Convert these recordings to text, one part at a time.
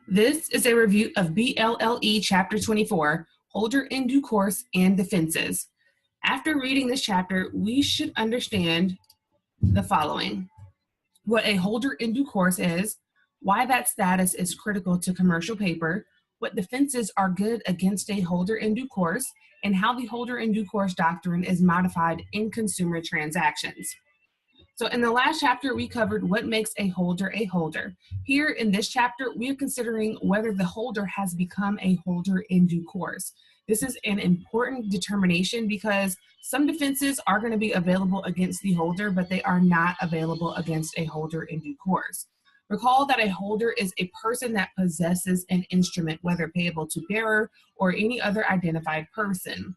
This is a review of BLLE Chapter 24, Holder in Due Course and Defenses. After reading this chapter, we should understand the following: what a holder in due course is, why that status is critical to commercial paper, what defenses are good against a holder in due course, and how the holder in due course doctrine is modified in consumer transactions. So in the last chapter, we covered what makes a holder a holder. Here in this chapter, we are considering whether the holder has become a holder in due course. This is an important determination because some defenses are going to be available against the holder, but they are not available against a holder in due course. Recall that a holder is a person that possesses an instrument, whether payable to bearer or any other identified person.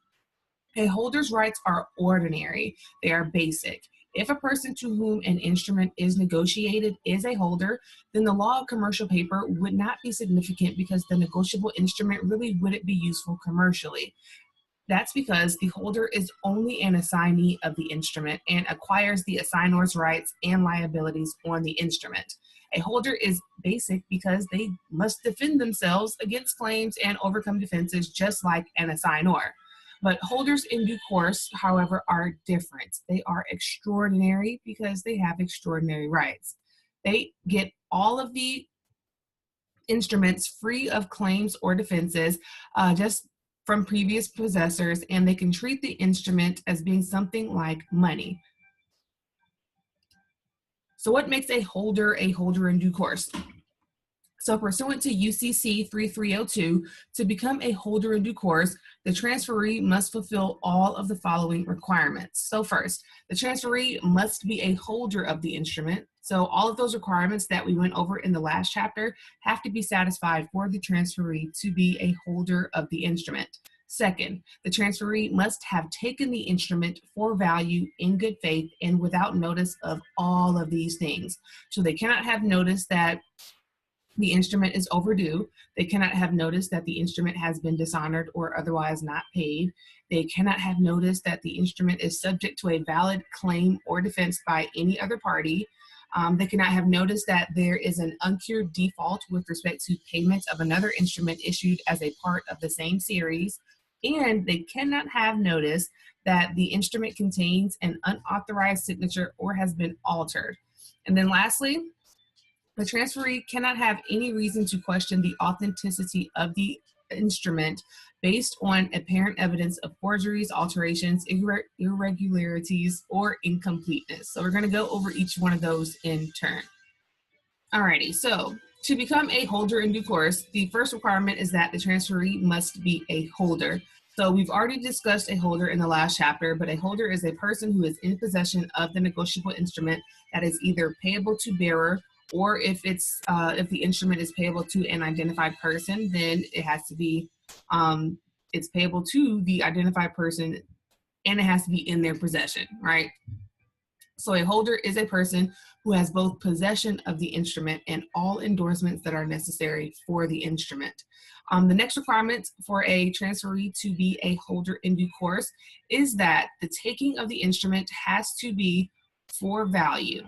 A holder's rights are ordinary, they are basic. If a person to whom an instrument is negotiated is a holder, then the law of commercial paper would not be significant because the negotiable instrument really wouldn't be useful commercially. That's because the holder is only an assignee of the instrument and acquires the assignor's rights and liabilities on the instrument. A holder is basic because they must defend themselves against claims and overcome defenses just like an assignor. But holders in due course, however, are different. They are extraordinary because they have extraordinary rights. They get all of the instruments free of claims or defenses just from previous possessors, and they can treat the instrument as being something like money. So what makes a holder in due course? So pursuant to UCC 3302, to become a holder in due course, the transferee must fulfill all of the following requirements. So first, the transferee must be a holder of the instrument. So all of those requirements that we went over in the last chapter have to be satisfied for the transferee to be a holder of the instrument. Second, the transferee must have taken the instrument for value in good faith and without notice of all of these things. So they cannot have notice that the instrument is overdue. They cannot have noticed that the instrument has been dishonored or otherwise not paid. They cannot have noticed that the instrument is subject to a valid claim or defense by any other party. They cannot have noticed that there is an uncured default with respect to payment of another instrument issued as a part of the same series. And they cannot have noticed that the instrument contains an unauthorized signature or has been altered. And then lastly, the transferee cannot have any reason to question the authenticity of the instrument based on apparent evidence of forgeries, alterations, irregularities, or incompleteness. So we're going to go over each one of those in turn. Alrighty, so to become a holder in due course, the first requirement is that the transferee must be a holder. So we've already discussed a holder in the last chapter, but a holder is a person who is in possession of the negotiable instrument that is either payable to bearer, or if the instrument is payable to an identified person, then it has to be, it's payable to the identified person and it has to be in their possession, right? So a holder is a person who has both possession of the instrument and all endorsements that are necessary for the instrument. The next requirement for a transferee to be a holder in due course is that the taking of the instrument has to be for value.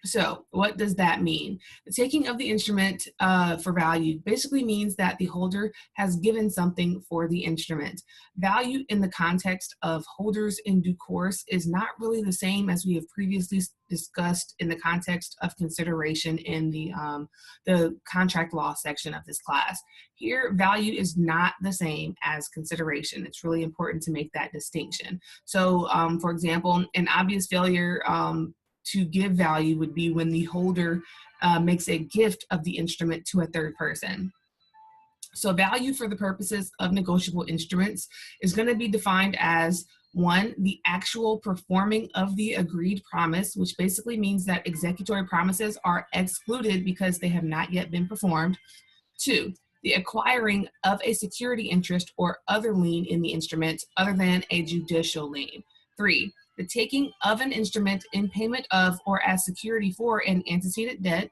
So what does that mean? The taking of the instrument for value basically means that the holder has given something for the instrument. Value in the context of holders in due course is not really the same as we have previously discussed in the context of consideration in the contract law section of this class. Here, value is not the same as consideration. It's really important to make that distinction. So for example, an obvious failure to give value would be when the holder makes a gift of the instrument to a third person. So value for the purposes of negotiable instruments is going to be defined as: one, the actual performing of the agreed promise, which basically means that executory promises are excluded because they have not yet been performed. Two, the acquiring of a security interest or other lien in the instrument other than a judicial lien. Three, the taking of an instrument in payment of or as security for an antecedent debt.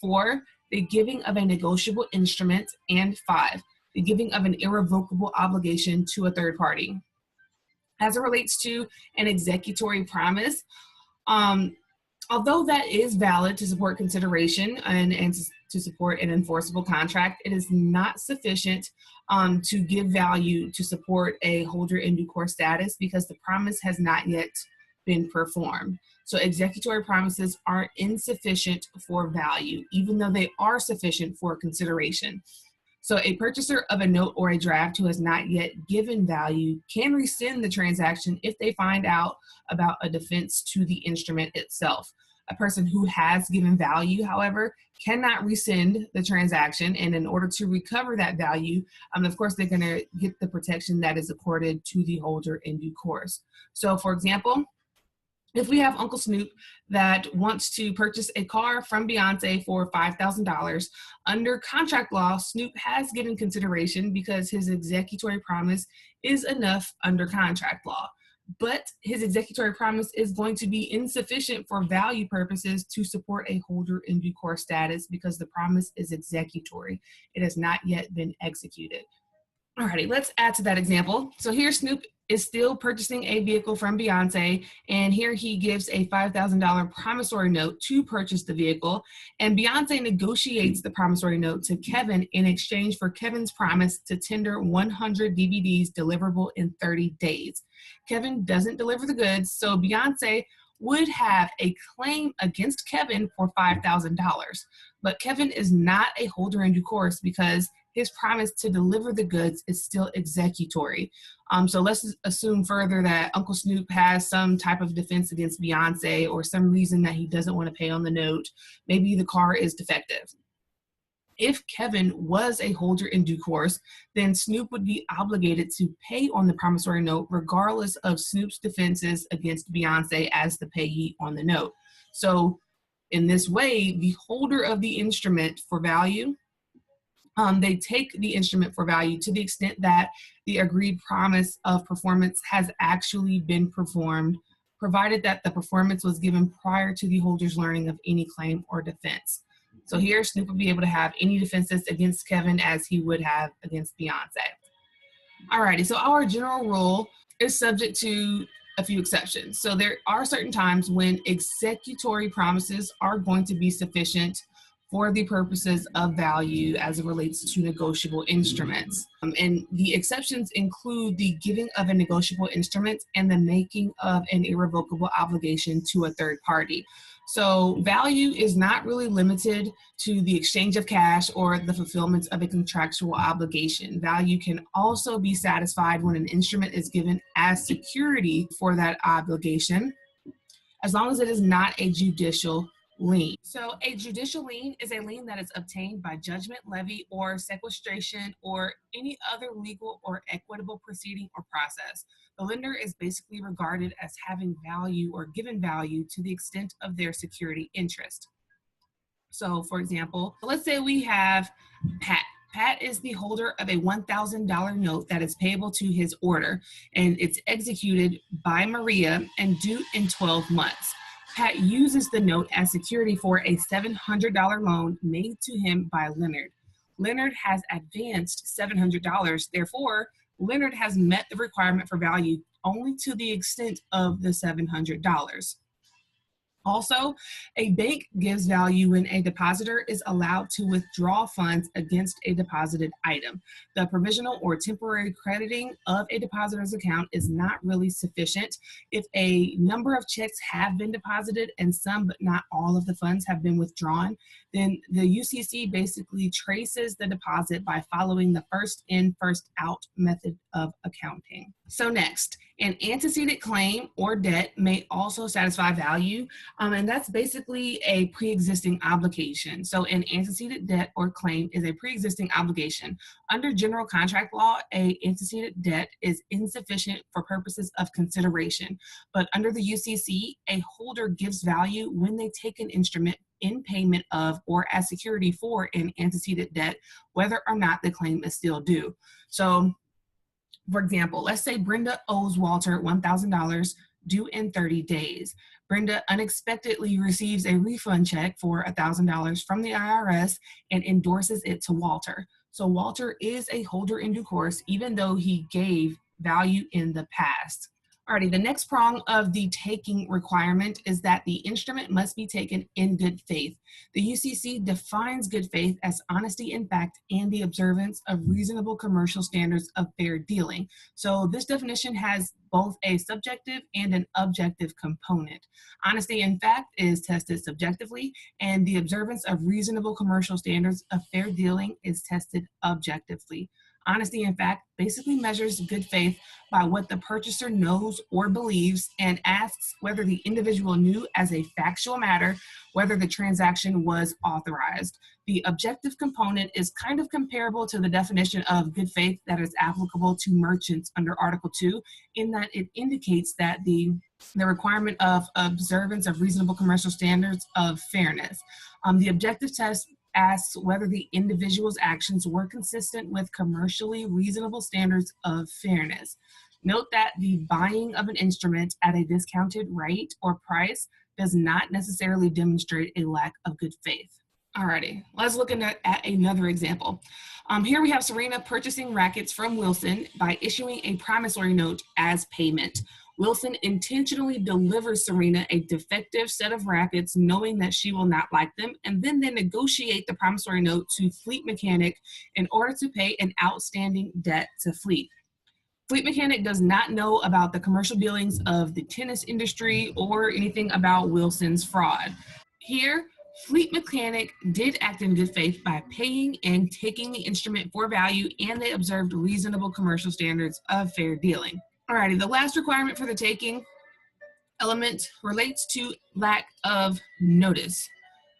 4, the giving of a negotiable instrument. And 5, the giving of an irrevocable obligation to a third party. As it relates to an executory promise, although that is valid to support consideration and to support an enforceable contract, it is not sufficient to give value to support a holder in due course status because the promise has not yet been performed. So executory promises are insufficient for value, even though they are sufficient for consideration. So a purchaser of a note or a draft who has not yet given value can rescind the transaction if they find out about a defense to the instrument itself. A person who has given value, however, cannot rescind the transaction, and in order to recover that value, of course, they're going to get the protection that is accorded to the holder in due course. So, for example, if we have Uncle Snoop that wants to purchase a car from Beyonce for $5,000, under contract law, Snoop has given consideration because his executory promise is enough under contract law. But his executory promise is going to be insufficient for value purposes to support a holder in due course status because the promise is executory. It has not yet been executed. Alrighty, let's add to that example. So here Snoop is still purchasing a vehicle from Beyonce, and here he gives a $5,000 promissory note to purchase the vehicle, and Beyonce negotiates the promissory note to Kevin in exchange for Kevin's promise to tender 100 DVDs deliverable in 30 days. Kevin doesn't deliver the goods, so Beyonce would have a claim against Kevin for $5,000, but Kevin is not a holder in due course because his promise to deliver the goods is still executory. So let's assume further that Uncle Snoop has some type of defense against Beyonce or some reason that he doesn't want to pay on the note. Maybe the car is defective. If Kevin was a holder in due course, then Snoop would be obligated to pay on the promissory note regardless of Snoop's defenses against Beyonce as the payee on the note. So in this way, the holder of the instrument for value, they take the instrument for value to the extent that the agreed promise of performance has actually been performed, provided that the performance was given prior to the holder's learning of any claim or defense. So here, Snoop would be able to have any defenses against Kevin as he would have against Beyonce. Alrighty, so our general rule is subject to a few exceptions. So there are certain times when executory promises are going to be sufficient for the purposes of value as it relates to negotiable instruments. And the exceptions include the giving of a negotiable instrument and the making of an irrevocable obligation to a third party. So value is not really limited to the exchange of cash or the fulfillment of a contractual obligation. Value can also be satisfied when an instrument is given as security for that obligation, as long as it is not a judicial lien. So a judicial lien is a lien that is obtained by judgment, levy, or sequestration, or any other legal or equitable proceeding or process. The lender is basically regarded as having value or given value to the extent of their security interest. So for example, let's say we have Pat. Pat is the holder of a $1,000 note that is payable to his order, and it's executed by Maria and due in 12 months. Pat uses the note as security for a $700 loan made to him by Leonard. Leonard has advanced $700, therefore, Leonard has met the requirement for value only to the extent of the $700. Also, a bank gives value when a depositor is allowed to withdraw funds against a deposited item. The provisional or temporary crediting of a depositor's account is not really sufficient. If a number of checks have been deposited and some but not all of the funds have been withdrawn, then the UCC basically traces the deposit by following the first in, first out method of accounting. So next, an antecedent claim or debt may also satisfy value, and that's basically a pre-existing obligation. So an antecedent debt or claim is a pre-existing obligation. Under general contract law, an antecedent debt is insufficient for purposes of consideration, but under the UCC, a holder gives value when they take an instrument in payment of or as security for an antecedent debt, whether or not the claim is still due. So, for example, let's say Brenda owes Walter $1,000 due in 30 days. Brenda unexpectedly receives a refund check for $1,000 from the IRS and endorses it to Walter. So Walter is a holder in due course, even though he gave value in the past. Alrighty, the next prong of the taking requirement is that the instrument must be taken in good faith. The UCC defines good faith as honesty in fact and the observance of reasonable commercial standards of fair dealing. So this definition has both a subjective and an objective component. Honesty in fact is tested subjectively, and the observance of reasonable commercial standards of fair dealing is tested objectively. Honesty in fact basically measures good faith by what the purchaser knows or believes and asks whether the individual knew as a factual matter whether the transaction was authorized. The objective component is kind of comparable to the definition of good faith that is applicable to merchants under Article 2, in that it indicates that the requirement of observance of reasonable commercial standards of fairness. The objective test asks whether the individual's actions were consistent with commercially reasonable standards of fairness. Note that the buying of an instrument at a discounted rate or price does not necessarily demonstrate a lack of good faith. Alrighty, let's look at another example. Here we have Serena purchasing rackets from Wilson by issuing a promissory note as payment. Wilson intentionally delivers Serena a defective set of rackets knowing that she will not like them, and then they negotiate the promissory note to Fleet Mechanic in order to pay an outstanding debt to Fleet. Fleet Mechanic does not know about the commercial dealings of the tennis industry or anything about Wilson's fraud. Here, Fleet Mechanic did act in good faith by paying and taking the instrument for value, and they observed reasonable commercial standards of fair dealing. Alrighty, the last requirement for the taking element relates to lack of notice.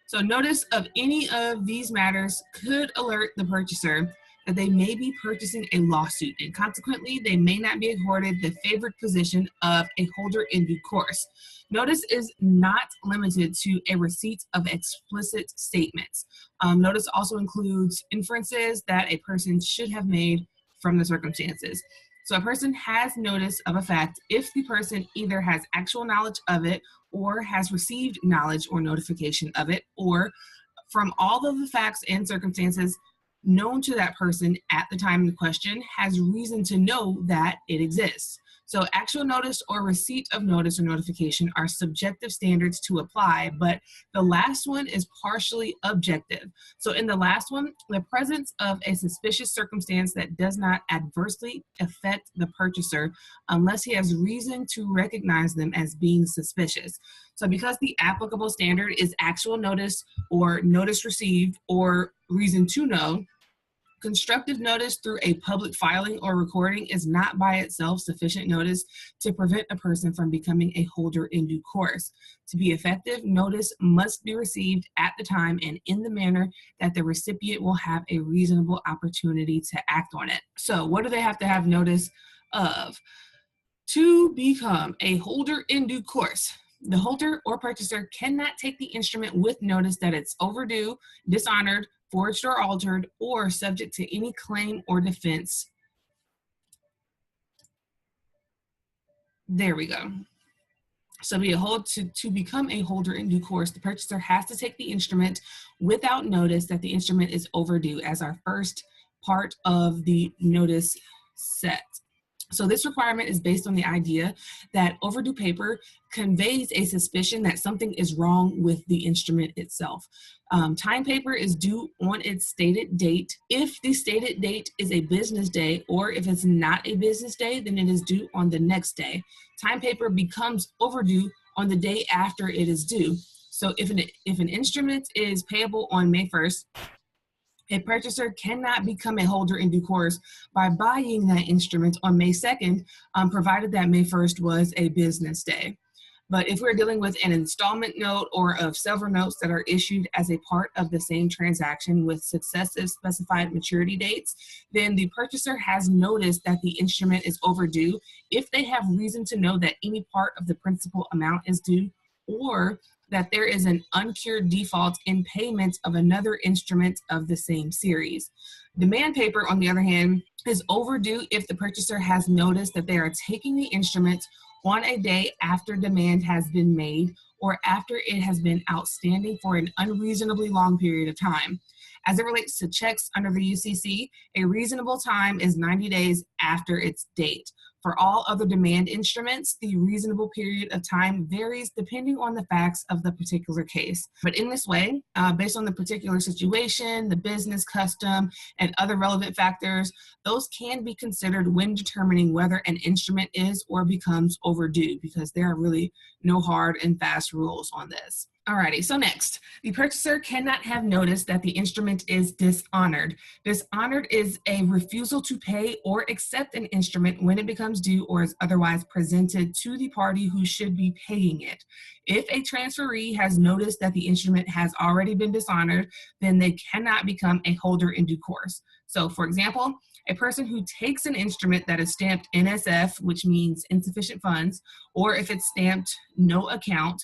So notice of any of these matters could alert the purchaser that they may be purchasing a lawsuit, and consequently, they may not be accorded the favored position of a holder in due course. Notice is not limited to a receipt of explicit statements. Notice also includes inferences that a person should have made from the circumstances. So a person has notice of a fact if the person either has actual knowledge of it or has received knowledge or notification of it, or from all of the facts and circumstances known to that person at the time in question has reason to know that it exists. So actual notice or receipt of notice or notification are subjective standards to apply, but the last one is partially objective. So in the last one, the presence of a suspicious circumstance that does not adversely affect the purchaser unless he has reason to recognize them as being suspicious. So because the applicable standard is actual notice or notice received or reason to know, constructive notice through a public filing or recording is not by itself sufficient notice to prevent a person from becoming a holder in due course. To be effective, notice must be received at the time and in the manner that the recipient will have a reasonable opportunity to act on it. So what do they have to have notice of? To become a holder in due course, the holder or purchaser cannot take the instrument with notice that it's overdue, dishonored, forged or altered, or subject to any claim or defense. There we go. So to become a holder in due course, the purchaser has to take the instrument without notice that the instrument is overdue as our first part of the notice set. So this requirement is based on the idea that overdue paper conveys a suspicion that something is wrong with the instrument itself. Time paper is due on its stated date. If the stated date is a business day, or if it's not a business day, then it is due on the next day. Time paper becomes overdue on the day after it is due. So if an instrument is payable on May 1st, a purchaser cannot become a holder in due course by buying that instrument on May 2nd, provided that May 1st was a business day. But if we're dealing with an installment note or of several notes that are issued as a part of the same transaction with successive specified maturity dates, then the purchaser has noticed that the instrument is overdue if they have reason to know that any part of the principal amount is due, or that there is an uncured default in payment of another instrument of the same series. Demand paper, on the other hand, is overdue if the purchaser has noticed that they are taking the instrument on a day after demand has been made or after it has been outstanding for an unreasonably long period of time. As it relates to checks under the UCC, a reasonable time is 90 days after its date. For all other demand instruments, the reasonable period of time varies depending on the facts of the particular case. But in this way, based on the particular situation, the business custom, and other relevant factors, those can be considered when determining whether an instrument is or becomes overdue, because there are really no hard and fast rules on this. Alrighty, so next, the purchaser cannot have noticed that the instrument is dishonored. Dishonored is a refusal to pay or accept an instrument when it becomes due or is otherwise presented to the party who should be paying it. If a transferee has noticed that the instrument has already been dishonored, then they cannot become a holder in due course. So for example, a person who takes an instrument that is stamped NSF, which means insufficient funds, or if it's stamped no account,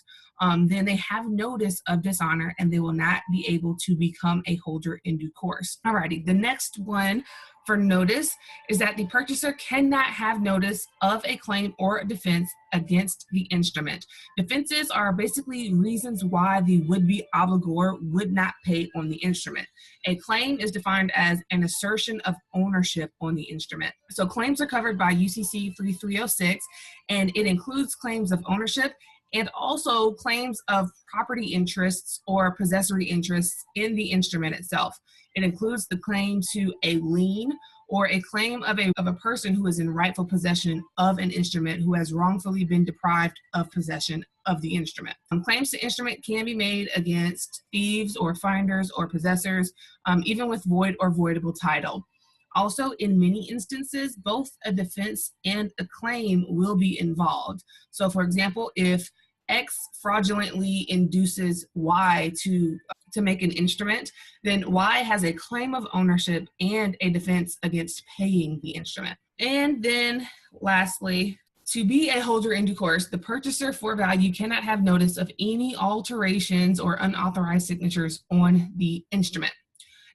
then they have notice of dishonor and they will not be able to become a holder in due course. Alrighty, the next one for notice is that the purchaser cannot have notice of a claim or a defense against the instrument. Defenses are basically reasons why the would-be obligor would not pay on the instrument. A claim is defined as an assertion of ownership on the instrument. So claims are covered by UCC 3306, and it includes claims of ownership and also claims of property interests or possessory interests in the instrument itself. It includes the claim to a lien or a claim of a person who is in rightful possession of an instrument who has wrongfully been deprived of possession of the instrument. Claims to instrument can be made against thieves or finders or possessors, even with void or voidable title. Also, in many instances, both a defense and a claim will be involved. So for example, if X fraudulently induces Y to make an instrument, then Y has a claim of ownership and a defense against paying the instrument. And then lastly, to be a holder in due course, the purchaser for value cannot have notice of any alterations or unauthorized signatures on the instrument.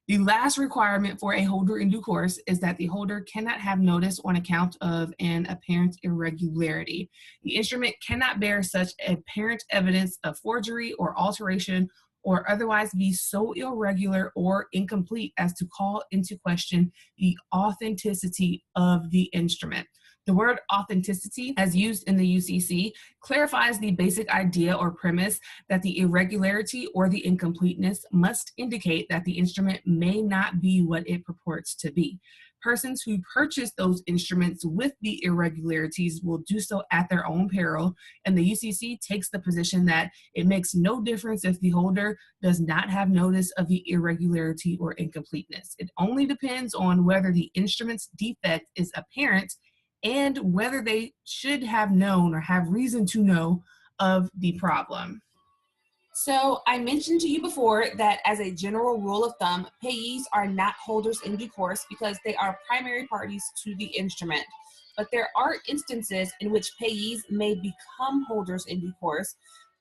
The last requirement for a holder in due course is that the holder cannot have notice on account of an apparent irregularity. The instrument cannot bear such apparent evidence of forgery or alteration or otherwise be so irregular or incomplete as to call into question the authenticity of the instrument. The word authenticity, as used in the UCC, clarifies the basic idea or premise that the irregularity or the incompleteness must indicate that the instrument may not be what it purports to be. Persons who purchase those instruments with the irregularities will do so at their own peril, and the UCC takes the position that it makes no difference if the holder does not have notice of the irregularity or incompleteness. It only depends on whether the instrument's defect is apparent and whether they should have known or have reason to know of the problem. So I mentioned to you before that as a general rule of thumb, payees are not holders in due course because they are primary parties to the instrument. But there are instances in which payees may become holders in due course.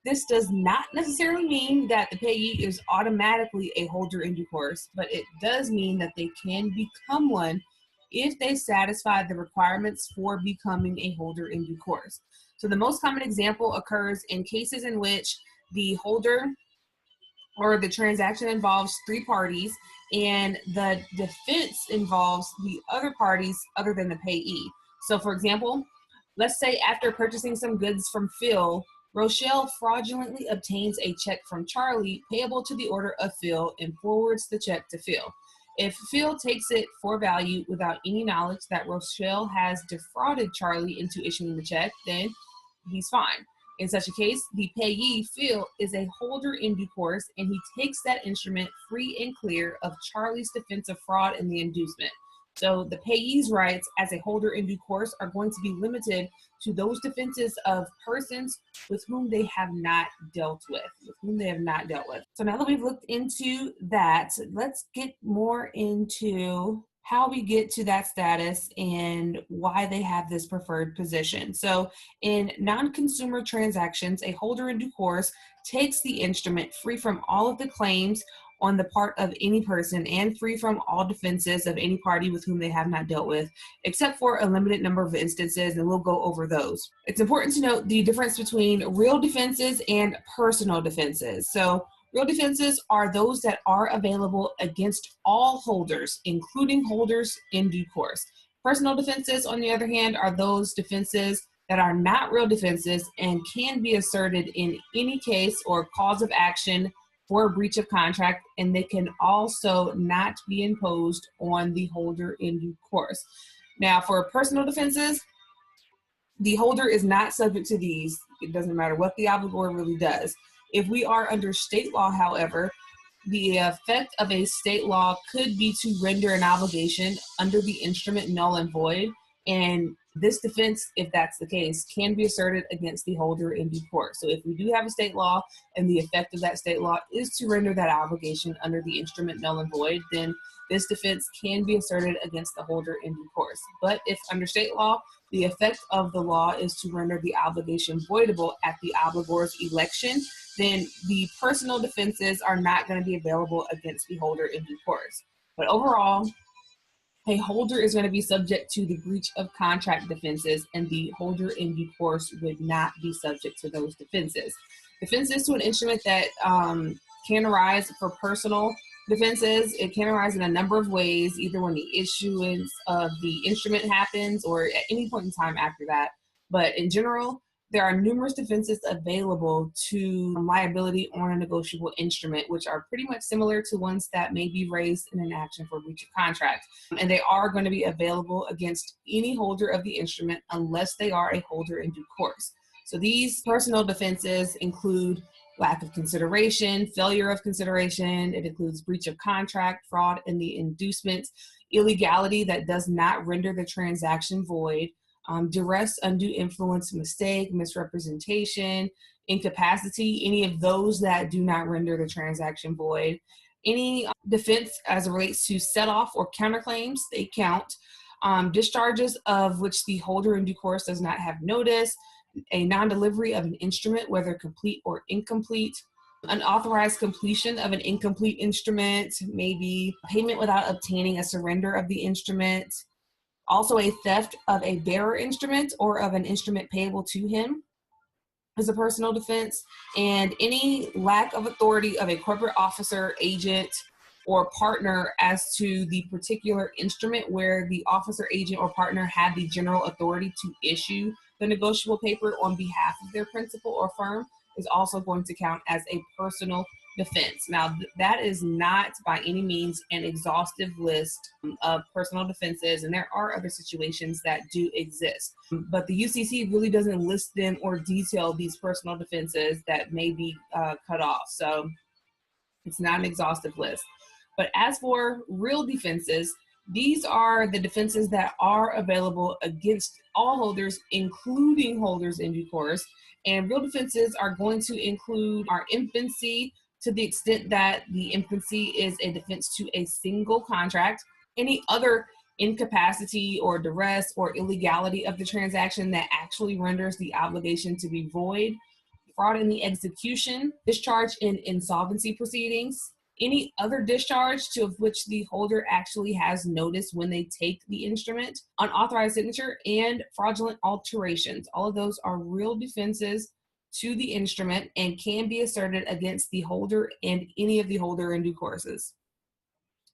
This does not necessarily mean that the payee is automatically a holder in due course, but it does mean that they can become one if they satisfy the requirements for becoming a holder in due course. So the most common example occurs in cases in which the holder or the transaction involves three parties and the defense involves the other parties other than the payee. So for example, let's say after purchasing some goods from Phil, Rochelle fraudulently obtains a check from Charlie payable to the order of Phil and forwards the check to Phil. If Phil takes it for value without any knowledge that Rochelle has defrauded Charlie into issuing the check, then he's fine. In such a case, the payee, Phil, is a holder in due course, and he takes that instrument free and clear of Charlie's defense of fraud and the inducement. So the payee's rights as a holder in due course are going to be limited to those defenses of persons with whom they have not dealt with, So now that we've looked into that, let's get more into how we get to that status and why they have this preferred position. So in non-consumer transactions, a holder in due course takes the instrument free from all of the claims on the part of any person and free from all defenses of any party with whom they have not dealt with, except for a limited number of instances, and we'll go over those. It's important to note the difference between real defenses and personal defenses. So real defenses are those that are available against all holders, including holders in due course. Personal defenses, on the other hand, are those defenses that are not real defenses and can be asserted in any case or cause of action for a breach of contract, and they can also not be imposed on the holder in due course. Now, for personal defenses, the holder is not subject to these. It doesn't matter what the obligor really does. If we are under state law, however, the effect of a state law could be to render an obligation under the instrument null and void, and this defense, if that's the case, can be asserted against the holder in due course. So if we do have a state law and the effect of that state law is to render that obligation under the instrument null and void, then this defense can be asserted against the holder in due course. But if under state law, the effect of the law is to render the obligation voidable at the obligor's election, then the personal defenses are not going to be available against the holder in due course. But overall, a holder is going to be subject to the breach of contract defenses, and the holder in due course would not be subject to those defenses. Defenses to an instrument that can arise for personal defenses, it can arise in a number of ways, either when the issuance of the instrument happens or at any point in time after that. But in general, there are numerous defenses available to liability on a negotiable instrument, which are pretty much similar to ones that may be raised in an action for breach of contract. And they are going to be available against any holder of the instrument unless they are a holder in due course. So these personal defenses include lack of consideration, failure of consideration. It includes breach of contract, fraud in the inducements, illegality that does not render the transaction void, duress, undue influence, mistake, misrepresentation, incapacity, any of those that do not render the transaction void. Any defense as it relates to set-off or counterclaims, they count. Discharges of which the holder in due course does not have notice, a non-delivery of an instrument, whether complete or incomplete, unauthorized completion of an incomplete instrument, maybe payment without obtaining a surrender of the instrument, also a theft of a bearer instrument or of an instrument payable to him is a personal defense, and any lack of authority of a corporate officer, agent, or partner as to the particular instrument where the officer, agent, or partner had the general authority to issue the negotiable paper on behalf of their principal or firm is also going to count as a personal defense. Now, that is not by any means an exhaustive list of personal defenses, and there are other situations that do exist. But the UCC really doesn't list them or detail these personal defenses that may be cut off. So it's not an exhaustive list. But as for real defenses, these are the defenses that are available against all holders, including holders in due course. And real defenses are going to include our infancy, to the extent that the infancy is a defense to a single contract, any other incapacity or duress or illegality of the transaction that actually renders the obligation to be void, fraud in the execution, discharge in insolvency proceedings, any other discharge to of which the holder actually has notice when they take the instrument, unauthorized signature, and fraudulent alterations. All of those are real defenses to the instrument and can be asserted against the holder and any of the holder in due courses.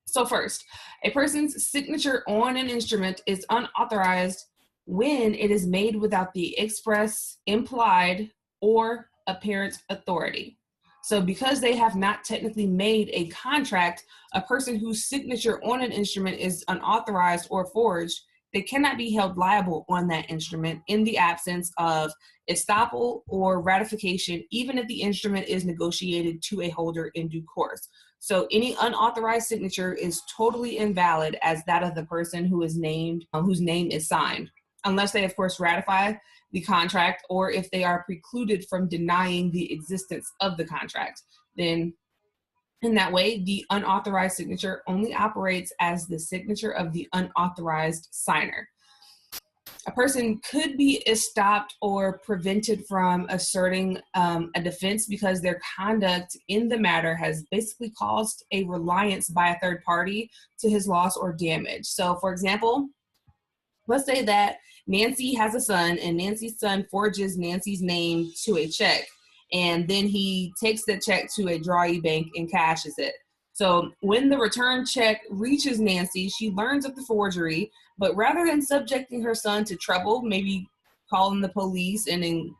So first, a person's signature on an instrument is unauthorized when it is made without the express, implied, or apparent authority. So because they have not technically made a contract, a person whose signature on an instrument is unauthorized or forged, they cannot be held liable on that instrument in the absence of estoppel or ratification, even if the instrument is negotiated to a holder in due course. So any unauthorized signature is totally invalid as that of the person who is named, whose name is signed, unless they, of course, ratify the contract, or if they are precluded from denying the existence of the contract. Then in that way, the unauthorized signature only operates as the signature of the unauthorized signer. A person could be stopped or prevented from asserting a defense because their conduct in the matter has basically caused a reliance by a third party to his loss or damage. So for example, let's say that Nancy has a son and Nancy's son forges Nancy's name to a check, and then he takes the check to a drawee bank and cashes it. So when the return check reaches Nancy, she learns of the forgery, but rather than subjecting her son to trouble, maybe calling the police and then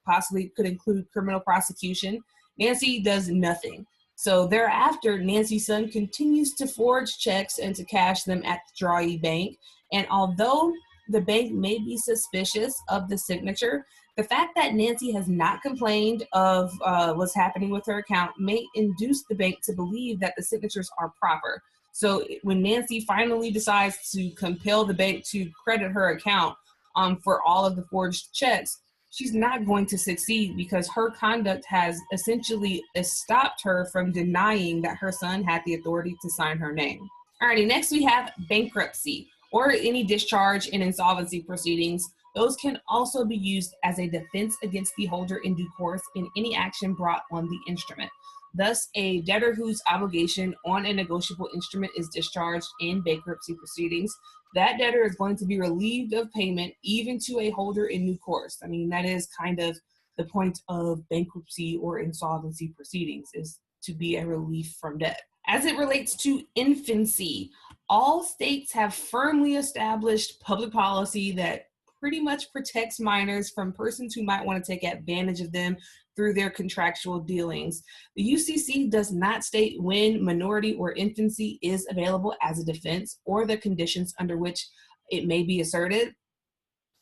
possibly could include criminal prosecution, Nancy does nothing. So thereafter, Nancy's son continues to forge checks and to cash them at the Drawee Bank. And although the bank may be suspicious of the signature, the fact that Nancy has not complained of what's happening with her account may induce the bank to believe that the signatures are proper. So when Nancy finally decides to compel the bank to credit her account for all of the forged checks, she's not going to succeed because her conduct has essentially stopped her from denying that her son had the authority to sign her name. Alrighty, next we have bankruptcy or any discharge in insolvency proceedings. Those can also be used as a defense against the holder in due course in any action brought on the instrument. Thus, a debtor whose obligation on a negotiable instrument is discharged in bankruptcy proceedings, that debtor is going to be relieved of payment even to a holder in due course. I mean, that is kind of the point of bankruptcy or insolvency proceedings, is to be a relief from debt. As it relates to infancy, all states have firmly established public policy that pretty much protects minors from persons who might want to take advantage of them through their contractual dealings. The UCC does not state when minority or infancy is available as a defense or the conditions under which it may be asserted.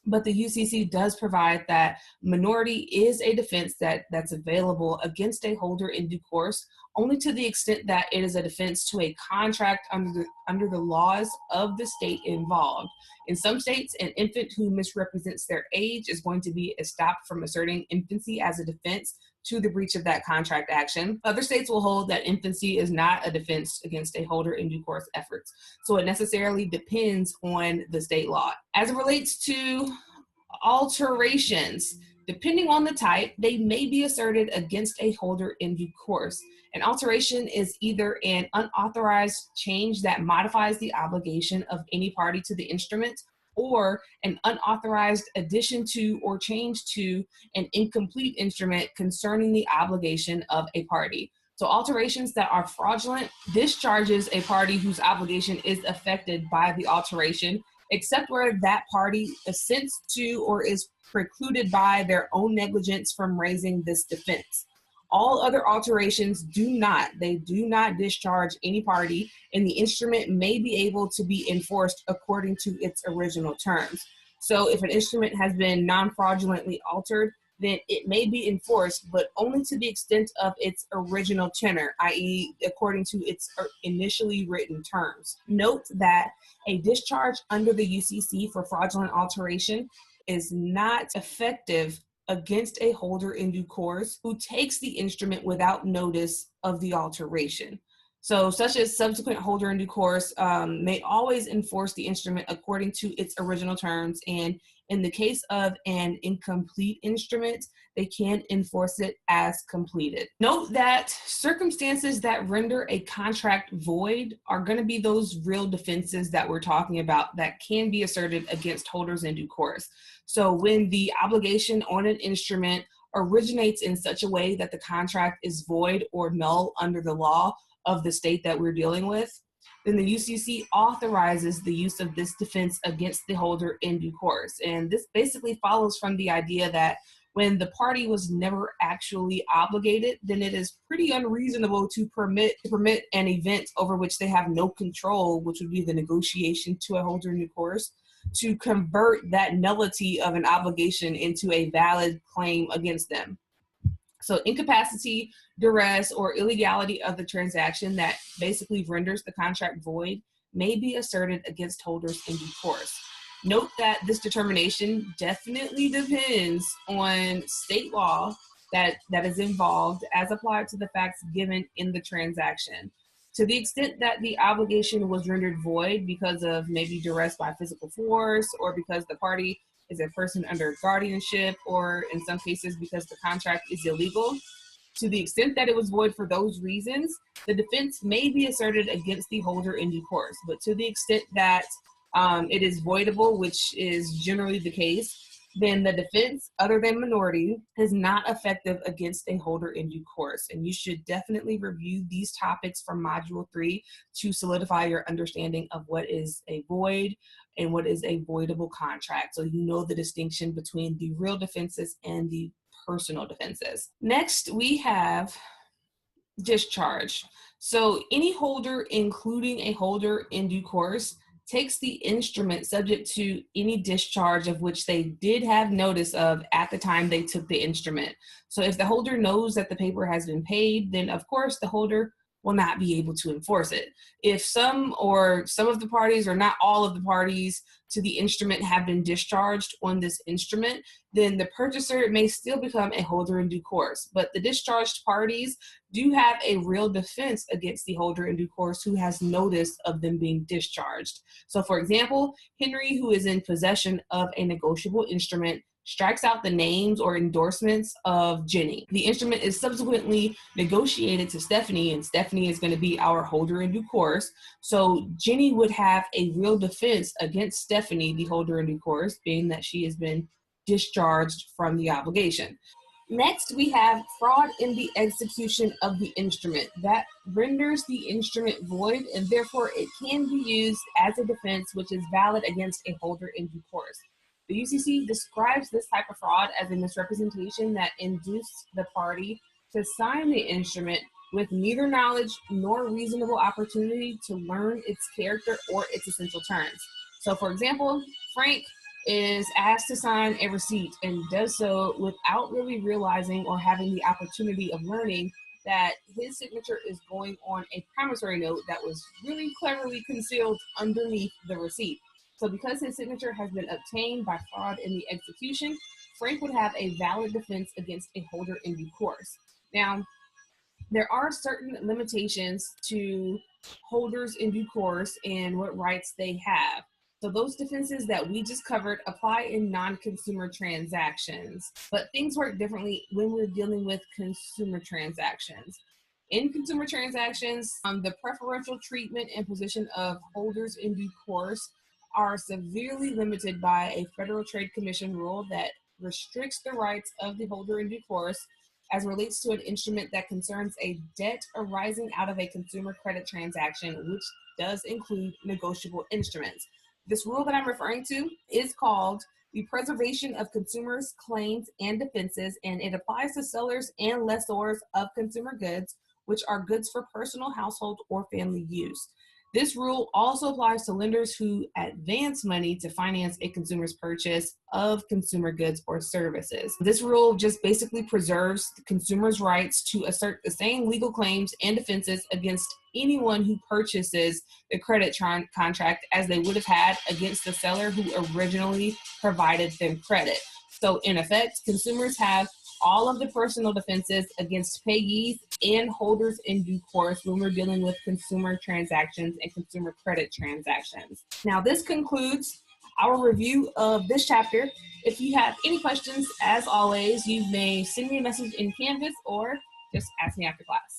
But the UCC does provide that minority is a defense that's available against a holder in due course, only to the extent that it is a defense to a contract under the laws of the state involved. In some states, an infant who misrepresents their age is going to be stopped from asserting infancy as a defense to the breach of that contract action. Other states will hold that infancy is not a defense against a holder in due course efforts. So it necessarily depends on the state law. As it relates to alterations, depending on the type, they may be asserted against a holder in due course. An alteration is either an unauthorized change that modifies the obligation of any party to the instrument, or an unauthorized addition to or change to an incomplete instrument concerning the obligation of a party. So alterations that are fraudulent discharges a party whose obligation is affected by the alteration, except where that party assents to or is precluded by their own negligence from raising this defense. All other alterations do not discharge any party, and the instrument may be able to be enforced according to its original terms. So if an instrument has been non-fraudulently altered, then it may be enforced, but only to the extent of its original tenor, i.e. according to its initially written terms. Note that a discharge under the UCC for fraudulent alteration is not effective against a holder in due course who takes the instrument without notice of the alteration. So such as subsequent holder in due course may always enforce the instrument according to its original terms, and in the case of an incomplete instrument, they can enforce it as completed. Note that circumstances that render a contract void are going to be those real defenses that we're talking about that can be asserted against holders in due course. So when the obligation on an instrument originates in such a way that the contract is void or null under the law of the state that we're dealing with, then the UCC authorizes the use of this defense against the holder in due course. And this basically follows from the idea that when the party was never actually obligated, then it is pretty unreasonable to permit an event over which they have no control, which would be the negotiation to a holder in due course, to convert that nullity of an obligation into a valid claim against them. So incapacity, duress, or illegality of the transaction that basically renders the contract void may be asserted against holders in due course. Note that this determination definitely depends on state law that is involved as applied to the facts given in the transaction. To the extent that the obligation was rendered void because of maybe duress by physical force, or because the party is a person under guardianship, or in some cases because the contract is illegal, to the extent that it was void for those reasons, the defense may be asserted against the holder in due course. But to the extent that it is voidable, which is generally the case, then the defense, other than minority, is not effective against a holder in due course. And you should definitely review these topics from Module 3 to solidify your understanding of what is a void and what is a voidable contract. So you know the distinction between the real defenses and the personal defenses. Next, we have discharge. So any holder, including a holder in due course, takes the instrument subject to any discharge of which they did have notice of at the time they took the instrument. So if the holder knows that the paper has been paid, then of course the holder will not be able to enforce it. If some or some of the parties or not all of the parties to the instrument have been discharged on this instrument, then the purchaser may still become a holder in due course. But the discharged parties do have a real defense against the holder in due course who has notice of them being discharged. So for example, Henry, who is in possession of a negotiable instrument, strikes out the names or endorsements of Jenny. The instrument is subsequently negotiated to Stephanie, and Stephanie is going to be our holder in due course. So Jenny would have a real defense against Stephanie, the holder in due course, being that she has been discharged from the obligation. Next, we have fraud in the execution of the instrument. That renders the instrument void, and therefore it can be used as a defense which is valid against a holder in due course. The UCC describes this type of fraud as a misrepresentation that induced the party to sign the instrument with neither knowledge nor reasonable opportunity to learn its character or its essential terms. So for example, Frank is asked to sign a receipt and does so without really realizing or having the opportunity of learning that his signature is going on a promissory note that was really cleverly concealed underneath the receipt. So because his signature has been obtained by fraud in the execution, Frank would have a valid defense against a holder in due course. Now, there are certain limitations to holders in due course and what rights they have. So those defenses that we just covered apply in non-consumer transactions, but things work differently when we're dealing with consumer transactions. In consumer transactions, the preferential treatment and position of holders in due course are severely limited by a Federal Trade Commission rule that restricts the rights of the holder in due course as relates to an instrument that concerns a debt arising out of a consumer credit transaction, which does include negotiable instruments. This rule that I'm referring to is called the Preservation of Consumers' Claims and Defenses, and it applies to sellers and lessors of consumer goods, which are goods for personal, household, or family use. This rule also applies to lenders who advance money to finance a consumer's purchase of consumer goods or services. This rule just basically preserves the consumer's rights to assert the same legal claims and defenses against anyone who purchases the credit contract as they would have had against the seller who originally provided them credit. So in effect, consumers have all of the personal defenses against payees and holders in due course when we're dealing with consumer transactions and consumer credit transactions. Now, this concludes our review of this chapter. If you have any questions, as always, you may send me a message in Canvas or just ask me after class.